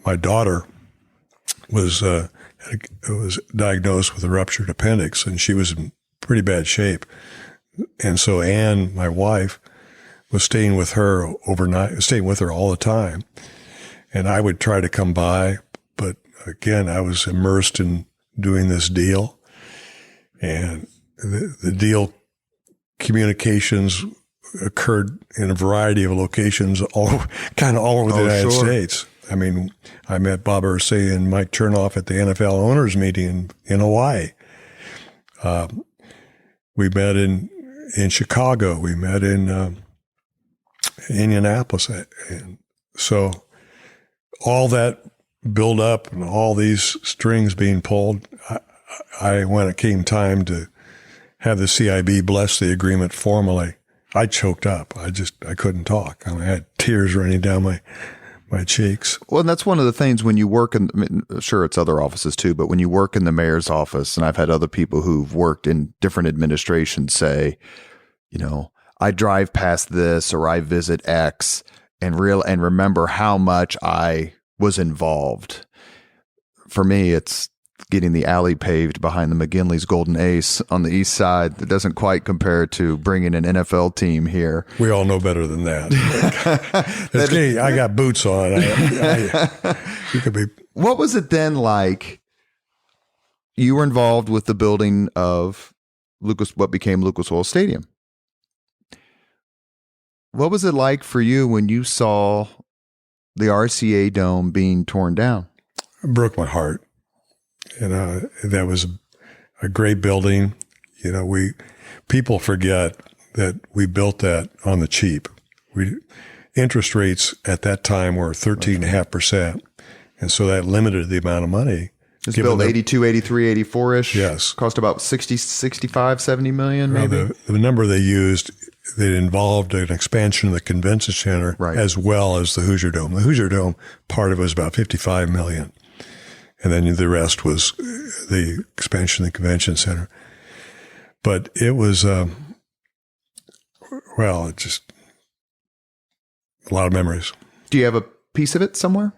My daughter was diagnosed with a ruptured appendix, and she was in pretty bad shape. And so Ann, my wife, was staying with her overnight, staying with her all the time. And I would try to come by, but again, I was immersed in doing this deal. And the deal communications occurred in a variety of locations, all over the United States. I mean, I met Bob Irsay and Mike Chernoff at the NFL owners meeting in Hawaii. We met in in Chicago. We met in Indianapolis. And so all that build up and all these strings being pulled, when it came time to have the CIB bless the agreement formally, I choked up. I couldn't talk. I had tears running down my cheeks. Well, and that's one of the things when you work in, sure, it's other offices too, but when you work in the mayor's office, and I've had other people who've worked in different administrations say, I drive past this or I visit X and remember how much I was involved. For me, it's getting the alley paved behind the McGinley's Golden Ace on the east side. That doesn't quite compare to bringing an NFL team here. We all know better than that. I got boots on. You could be. What was it then like? You were involved with the building of what became Lucas Oil Stadium. What was it like for you when you saw the RCA Dome being torn down? It broke my heart. That was a great building. People forget that we built that on the cheap. Interest rates at that time were 13.5%. And so that limited the amount of money. It's built 82, 83, 84-ish. Yes. Cost about 60, 65, 70 million maybe. The number they used, that involved an expansion of the convention center as well as the Hoosier Dome. The Hoosier Dome, part of it was about $55 million. And then the rest was the expansion of the convention center. But it was, just a lot of memories. Do you have a piece of it somewhere?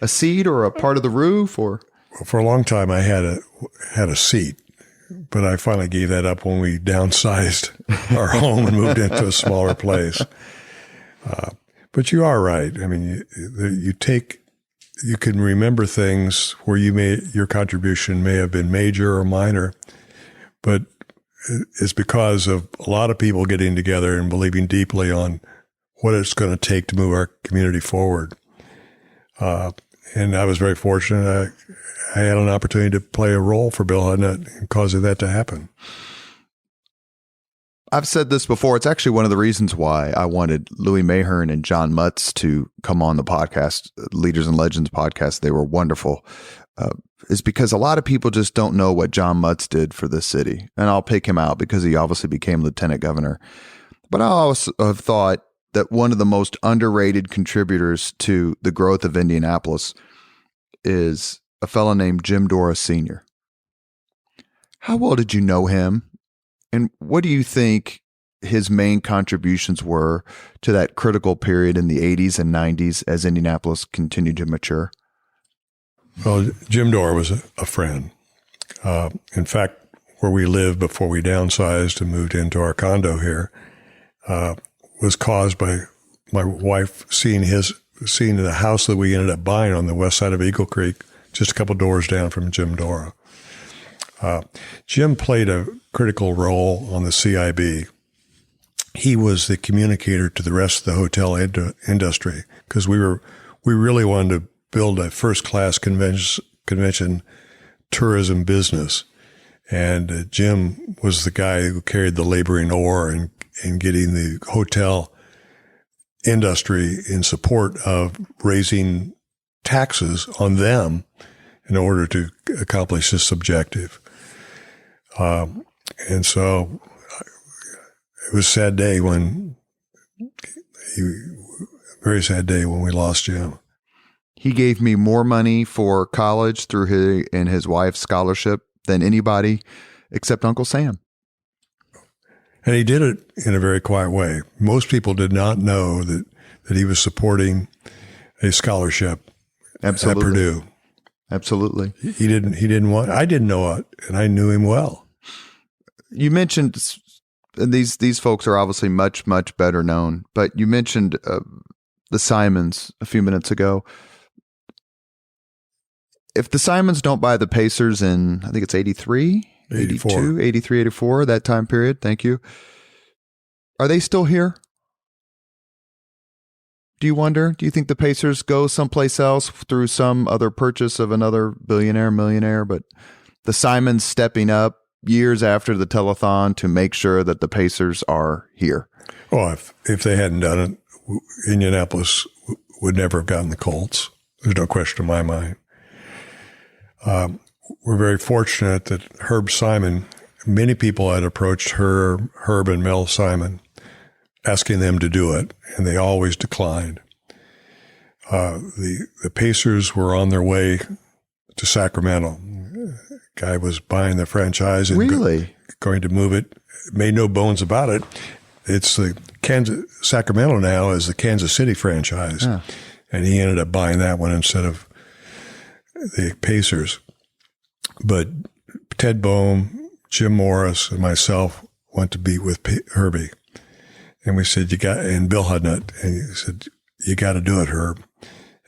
A seat or a part of the roof or? For a long time, I had a seat, but I finally gave that up when we downsized our home and moved into a smaller place. But you are right. I mean, you can remember things where your contribution may have been major or minor, but it's because of a lot of people getting together and believing deeply on what it's going to take to move our community forward. And I was very fortunate. I had an opportunity to play a role for Bill Hudnut in causing that to happen. I've said this before. It's actually one of the reasons why I wanted Louis Mahern and John Mutz to come on the podcast, Leaders and Legends podcast. They were wonderful. Is because a lot of people just don't know what John Mutz did for this city. And I'll pick him out because he obviously became lieutenant governor. But I always have thought that one of the most underrated contributors to the growth of Indianapolis is a fellow named Jim Dora Sr. How well did you know him? And what do you think his main contributions were to that critical period in the 80s and 90s as Indianapolis continued to mature? Well, Jim Dora was a friend. In fact, where we lived before we downsized and moved into our condo here was caused by my wife seeing the house that we ended up buying on the west side of Eagle Creek, just a couple doors down from Jim Dora. Jim played a critical role on the CIB. He was the communicator to the rest of the hotel industry because we really wanted to build a first-class convention tourism business. And Jim was the guy who carried the laboring oar in getting the hotel industry in support of raising taxes on them in order to accomplish this objective. And so it was a very sad day when we lost Jim. He gave me more money for college through his wife's scholarship than anybody except Uncle Sam. And he did it in a very quiet way. Most people did not know that he was supporting a scholarship at Purdue. Absolutely. He didn't want, I didn't know it, and I knew him well. You mentioned, and these folks are obviously much, much better known, but you mentioned the Simons a few minutes ago. If the Simons don't buy the Pacers in, I think it's 83, 82, 83, 84, that time period. Thank you. Are they still here? Do you wonder? Do you think the Pacers go someplace else through some other purchase of another billionaire, millionaire, but the Simons stepping up, years after the telethon to make sure that the Pacers are here? Well, if they hadn't done it, Indianapolis would never have gotten the Colts. There's no question in my mind. We're very fortunate that Herb Simon, many people had approached Herb and Mel Simon, asking them to do it, and they always declined. The Pacers were on their way to Sacramento. Guy was buying the franchise and going to move it. Made no bones about it. It's the Sacramento now is the Kansas City franchise, and he ended up buying that one instead of the Pacers. But Ted Boehm, Jim Morris, and myself went to be with Herbie, and we said and Bill Hudnut, and he said, "You got to do it, Herb."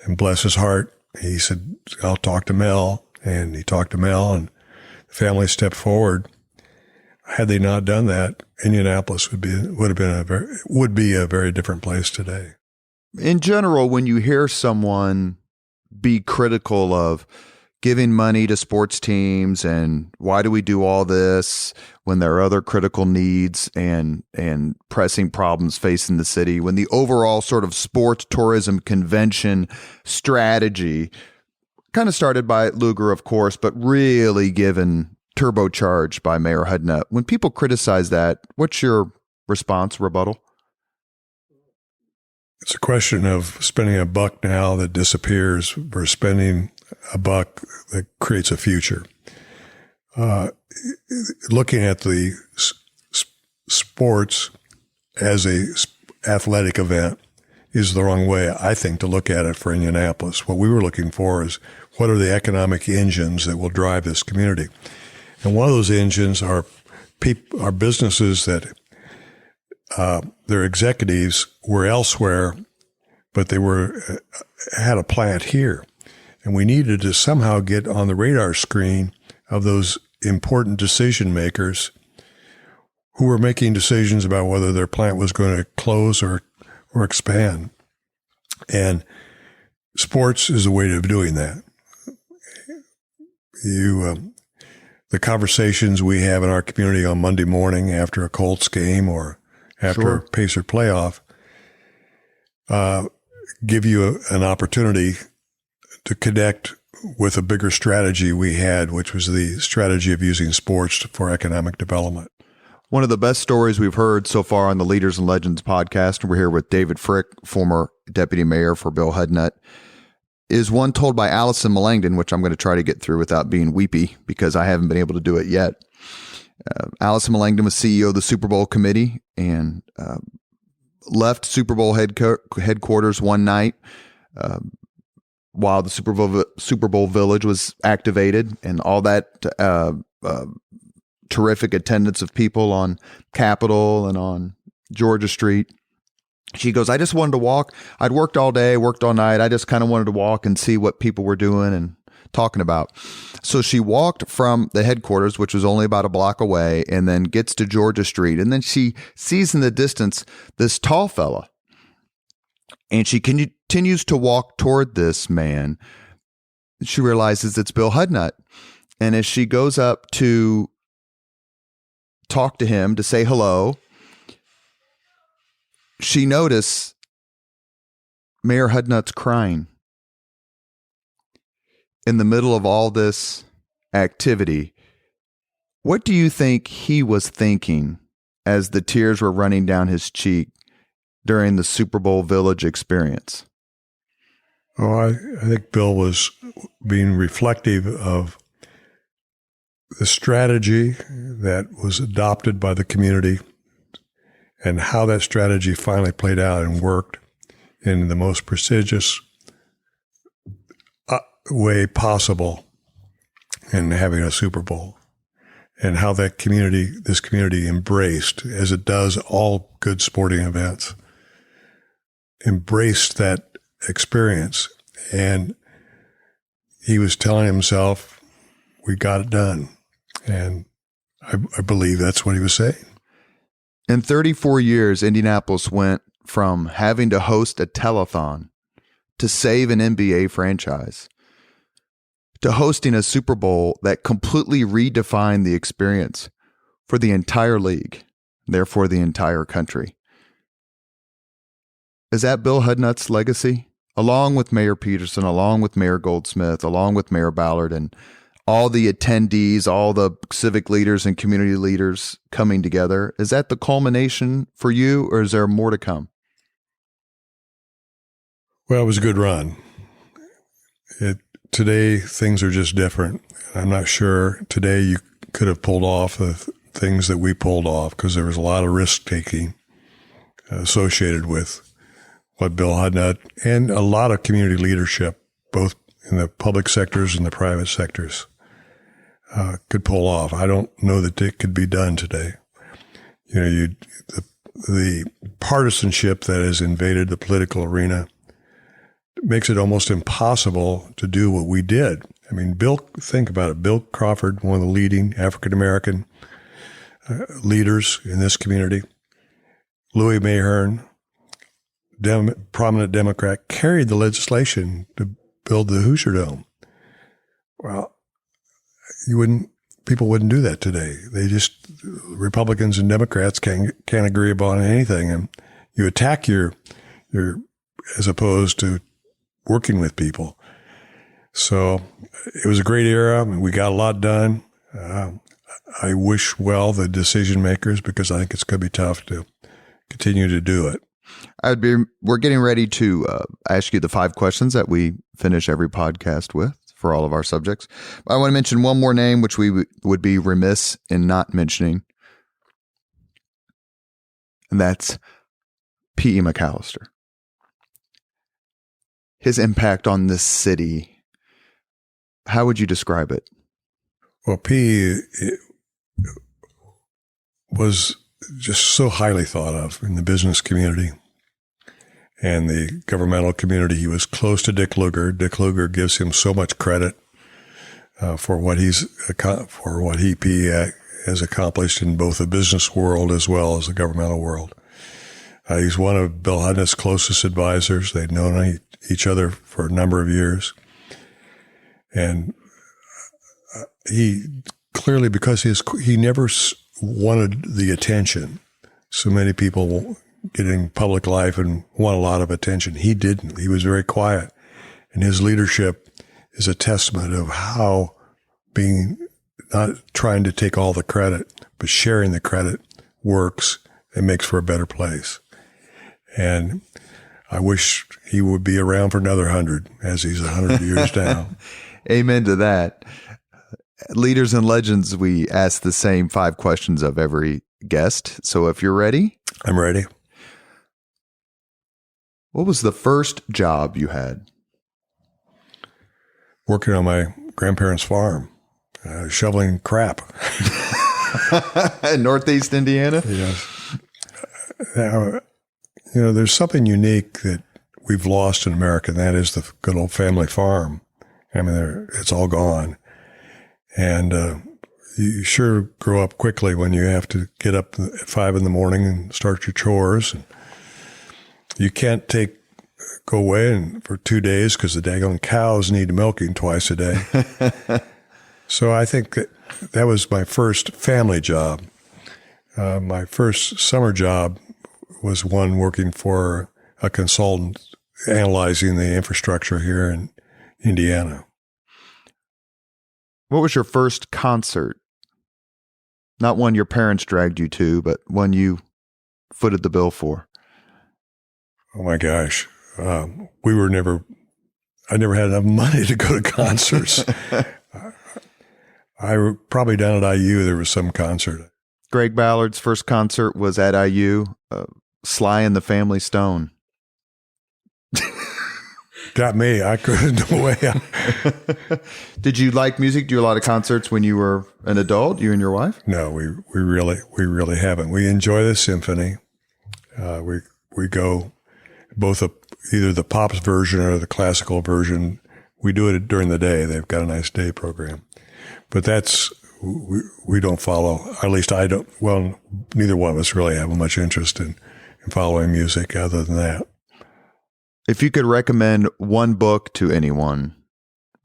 And bless his heart, he said, "I'll talk to Mel," and he talked to Mel, and the family stepped forward. Had they not done that, Indianapolis would be a very different place today. In general, when you hear someone be critical of giving money to sports teams and why do we do all this when there are other critical needs and pressing problems facing the city, when the overall sort of sports tourism convention strategy kind of started by Lugar, of course, but really given turbocharged by Mayor Hudnut. When people criticize that, what's your response, rebuttal? It's a question of spending a buck now that disappears versus spending a buck that creates a future. Looking at the sports as a athletic event is the wrong way, I think, to look at it for Indianapolis. What we were looking for is what are the economic engines that will drive this community? And one of those engines are businesses that their executives were elsewhere, but they had a plant here. And we needed to somehow get on the radar screen of those important decision makers who were making decisions about whether their plant was going to close or expand. And sports is a way of doing that. The conversations we have in our community on Monday morning after a Colts game or after a Pacer playoff give you an opportunity to connect with a bigger strategy we had, which was the strategy of using sports for economic development. One of the best stories we've heard so far on the Leaders and Legends podcast, and we're here with David Frick, former deputy mayor for Bill Hudnut, is one told by Allison Millangton, which I'm going to try to get through without being weepy because I haven't been able to do it yet. Allison Millangton was CEO of the Super Bowl committee and left Super Bowl headquarters one night while the Super Bowl Village was activated and all that terrific attendance of people on Capitol and on Georgia Street. She goes, I just wanted to walk. I'd worked all day, worked all night. I just kind of wanted to walk and see what people were doing and talking about. So she walked from the headquarters, which was only about a block away, and then gets to Georgia Street. And then she sees in the distance this tall fella. And she continues to walk toward this man. She realizes it's Bill Hudnut. And as she goes up to talk to him, to say hello, she noticed Mayor Hudnut's crying. In the middle of all this activity, what do you think he was thinking as the tears were running down his cheek during the Super Bowl Village experience? Oh, I think Bill was being reflective of the strategy that was adopted by the community and how that strategy finally played out and worked in the most prestigious way possible in having a Super Bowl, and how this community embraced, as it does all good sporting events, embraced that experience. And he was telling himself, we got it done. And I believe that's what he was saying. In 34 years, Indianapolis went from having to host a telethon to save an NBA franchise to hosting a Super Bowl that completely redefined the experience for the entire league, therefore the entire country. Is that Bill Hudnut's legacy? Along with Mayor Peterson, along with Mayor Goldsmith, along with Mayor Ballard, and all the attendees, all the civic leaders and community leaders coming together, is that the culmination for you, or is there more to come? Well, it was a good run. Today, things are just different. I'm not sure today you could have pulled off the things that we pulled off, because there was a lot of risk-taking associated with what Bill Hudnut and a lot of community leadership, both in the public sectors and the private sectors, could pull off. I don't know that it could be done today. The partisanship that has invaded the political arena makes it almost impossible to do what we did. I mean, think about it. Bill Crawford, one of the leading African-American leaders in this community, Louis Mahern, prominent Democrat, carried the legislation to build the Hoosier Dome. Well, people wouldn't do that today. Republicans and Democrats can't agree upon anything, and you attack your as opposed to working with people. So it was a great era. I mean, we got a lot done. I wish well the decision makers, because I think it's going to be tough to continue to do it. We're getting ready to ask you the 5 questions that we finish every podcast with for all of our subjects. I want to mention one more name, which we would be remiss in not mentioning, and that's P.E. McAllister. His impact on this city, how would you describe it? Well, P.E. was just so highly thought of in the business community and the governmental community. He was close to Dick Lugar. Dick Lugar gives him so much credit for what P.E. has accomplished in both the business world as well as the governmental world. He's one of Bill Hudnut's closest advisors. They'd known each other for a number of years. And he clearly, because he never wanted the attention. So many people get in public life and want a lot of attention. He didn't. He was very quiet. And his leadership is a testament of how being not trying to take all the credit, but sharing the credit works and makes for a better place. And I wish he would be around for another 100, as he's 100 years now. Amen to that. Leaders and legends, we ask the same 5 questions of every guest. So if you're ready. I'm ready. What was the first job you had? Working on my grandparents' farm, shoveling crap. In Northeast Indiana? Yes. There's something unique that we've lost in America, and that is the good old family farm. I mean, it's all gone. And you sure grow up quickly when you have to get up at 5 a.m. and start your chores. And you can't go away for 2 days because the daggone cows need milking twice a day. So I think that was my first family job. My first summer job was one working for a consultant analyzing the infrastructure here in Indiana. What was your first concert? Not one your parents dragged you to, but one you footed the bill for. Oh my gosh. I never had enough money to go to concerts. Probably down at IU, there was some concert. Greg Ballard's first concert was at IU, Sly and the Family Stone. Got me. I couldn't do away. Did you like music? Do you a lot of concerts when you were an adult, you and your wife? No, we really haven't. We enjoy the symphony. We go both either the pops version or the classical version. We do it during the day. They've got a nice day program. But we don't follow, at least I don't, well, neither one of us really have much interest in following music other than that. If you could recommend one book to anyone,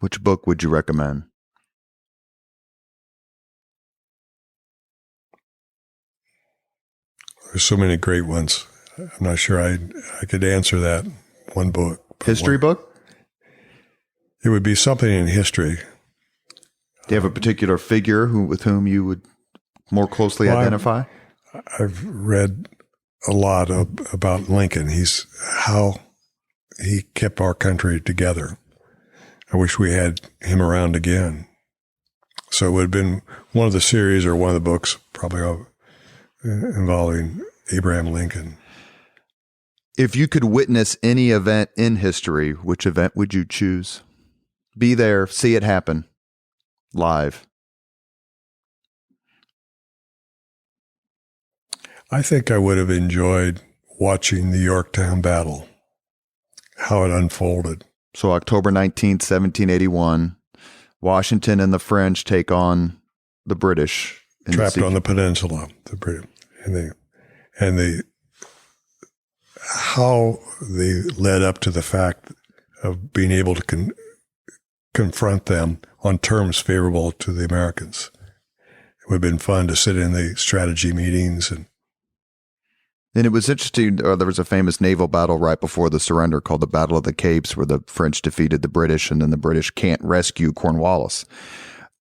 which book would you recommend? There's so many great ones. I'm not sure I could answer that one book. History book? It would be something in history. Do you have a particular figure with whom you would more closely identify? I've read a lot about Lincoln. How he kept our country together. I wish we had him around again. So it would have been one of the series or one of the books probably involving Abraham Lincoln. If you could witness any event in history, which event would you choose? Be there, see it happen, live. I think I would have enjoyed watching the Yorktown battle, how it unfolded. So October 19th, 1781, Washington and the French take on the British. Trapped on the peninsula, the British, and how they led up to the fact of being able to confront them on terms favorable to the Americans. It would have been fun to sit in the strategy meetings. And it was interesting. There was a famous naval battle right before the surrender called the Battle of the Capes, where the French defeated the British, and then the British can't rescue Cornwallis.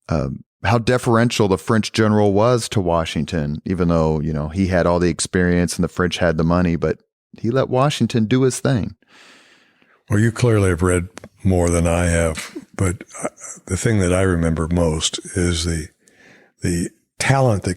How deferential the French general was to Washington, even though, he had all the experience and the French had the money, but he let Washington do his thing. Well, you clearly have read more than I have, but the thing that I remember most is the talent that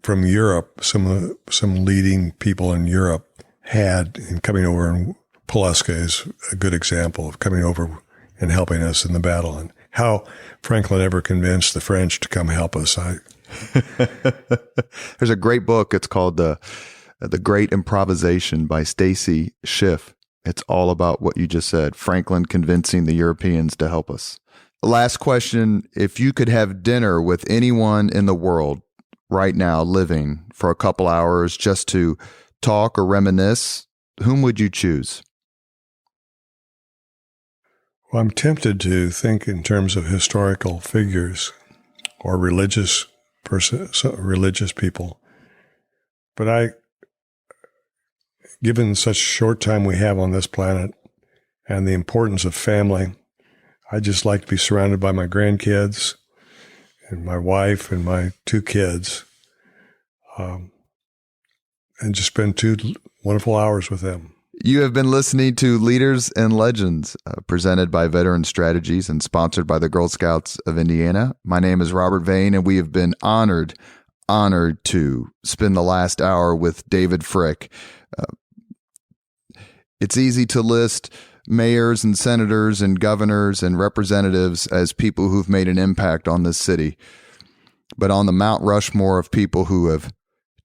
from Europe, some leading people in Europe had in coming over, and Pulaski is a good example of coming over and helping us in the battle, and how Franklin ever convinced the French to come help us. There's a great book. It's called The Great Improvisation by Stacy Schiff. It's all about what you just said, Franklin convincing the Europeans to help us. Last question. If you could have dinner with anyone in the world right now living for a couple hours just to talk or reminisce, whom would you choose? Well, I'm tempted to think in terms of historical figures or religious people. But given such a short time we have on this planet and the importance of family, I just like to be surrounded by my grandkids and my wife and my 2 kids, and just spend 2 wonderful hours with them. You have been listening to Leaders and Legends, presented by Veteran Strategies and sponsored by the Girl Scouts of Indiana. My name is Robert Vane, and we have been honored to spend the last hour with David Frick. It's easy to list mayors and senators and governors and representatives as people who've made an impact on this city. But on the Mount Rushmore of people who have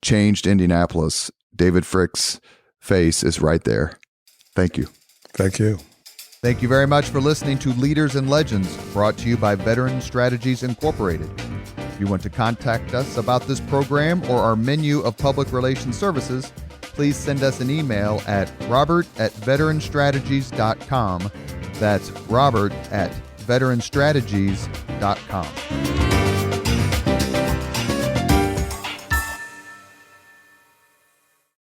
changed Indianapolis, David Frick's face is right there. Thank you. Thank you. Thank you very much for listening to Leaders and Legends, brought to you by Veteran Strategies Incorporated. If you want to contact us about this program or our menu of public relations services, please send us an email at robert@veteranstrategies.com. That's robert@veteranstrategies.com.